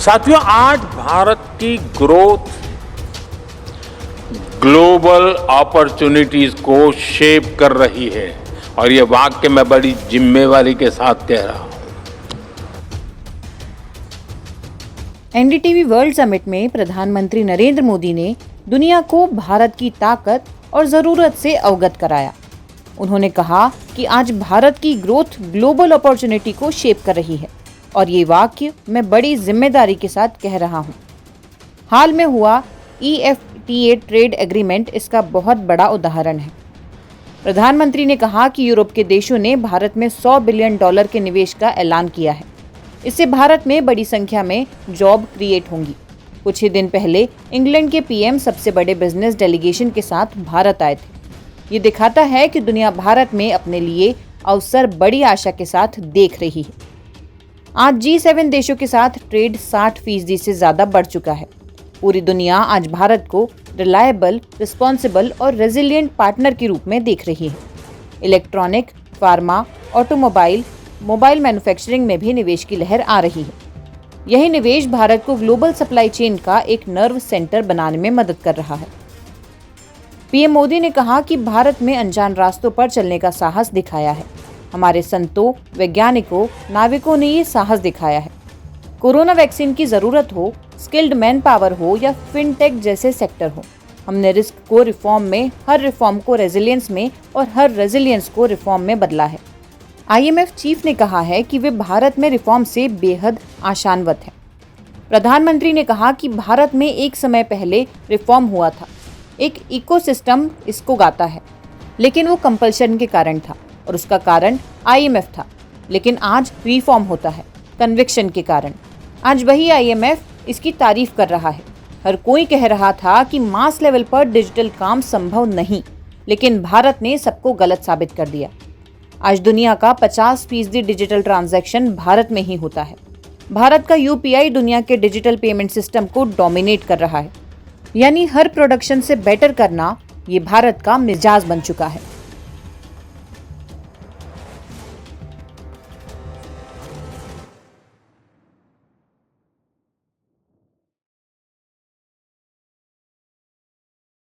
साथियों, आज भारत की ग्रोथ ग्लोबल अपॉर्चुनिटीज को शेप कर रही है और ये वाक्य मैं बड़ी जिम्मेवारी के साथ कह रहा हूं। एनडीटीवी वर्ल्ड समिट में प्रधानमंत्री नरेंद्र मोदी ने दुनिया को भारत की ताकत और जरूरत से अवगत कराया। उन्होंने कहा कि आज भारत की ग्रोथ ग्लोबल अपॉर्चुनिटी को शेप कर रही है और ये वाक्य मैं बड़ी जिम्मेदारी के साथ कह रहा हूँ। हाल में हुआ EFTA ट्रेड एग्रीमेंट इसका बहुत बड़ा उदाहरण है। प्रधानमंत्री ने कहा कि यूरोप के देशों ने भारत में $100 बिलियन के निवेश का ऐलान किया है। इससे भारत में बड़ी संख्या में जॉब क्रिएट होंगी। कुछ ही दिन पहले इंग्लैंड के PM सबसे बड़े बिजनेस डेलीगेशन के साथ भारत आए थे। ये दिखाता है कि दुनिया भारत में अपने लिए अवसर बड़ी आशा के साथ देख रही है। आज G7 देशों के साथ ट्रेड 60% से ज्यादा बढ़ चुका है। पूरी दुनिया आज भारत को रिलायबल, रिस्पॉन्सिबल और रेजिलिएंट पार्टनर के रूप में देख रही है। Electronic, pharma, automobile, mobile manufacturing में भी निवेश की लहर आ रही है। यही निवेश भारत को ग्लोबल सप्लाई चेन का एक नर्व सेंटर बनाने में मदद कर रहा है। PM मोदी ने कहा कि भारत में अनजान रास्तों पर चलने का साहस दिखाया है। हमारे संतों, वैज्ञानिकों, नाविकों ने ये साहस दिखाया है। कोरोना वैक्सीन की जरूरत हो, स्किल्ड मैन पावर हो या फिनटेक जैसे सेक्टर हो, हमने रिस्क को रिफॉर्म में, हर रिफॉर्म को रेजिलियंस में और हर रेजिलियंस को रिफॉर्म में बदला है। IMF चीफ ने कहा है कि वे भारत में रिफॉर्म से बेहद आशान्वित हैं। प्रधानमंत्री ने कहा कि भारत में एक समय पहले रिफॉर्म हुआ था। एक इकोसिस्टम इसको गाता है, लेकिन वो कंपल्शन के कारण था और उसका कारण IMF था। लेकिन आज रिफॉर्म होता है कन्विक्शन के कारण। आज वही IMF इसकी तारीफ कर रहा है। हर कोई कह रहा था कि मास लेवल पर डिजिटल काम संभव नहीं, लेकिन भारत ने सबको गलत साबित कर दिया। आज दुनिया का 50% डिजिटल ट्रांजैक्शन भारत में ही होता है। भारत का UPI दुनिया के डिजिटल पेमेंट सिस्टम को डोमिनेट कर रहा है। यानी हर प्रोडक्शन से बेटर करना ये भारत का मिजाज बन चुका है।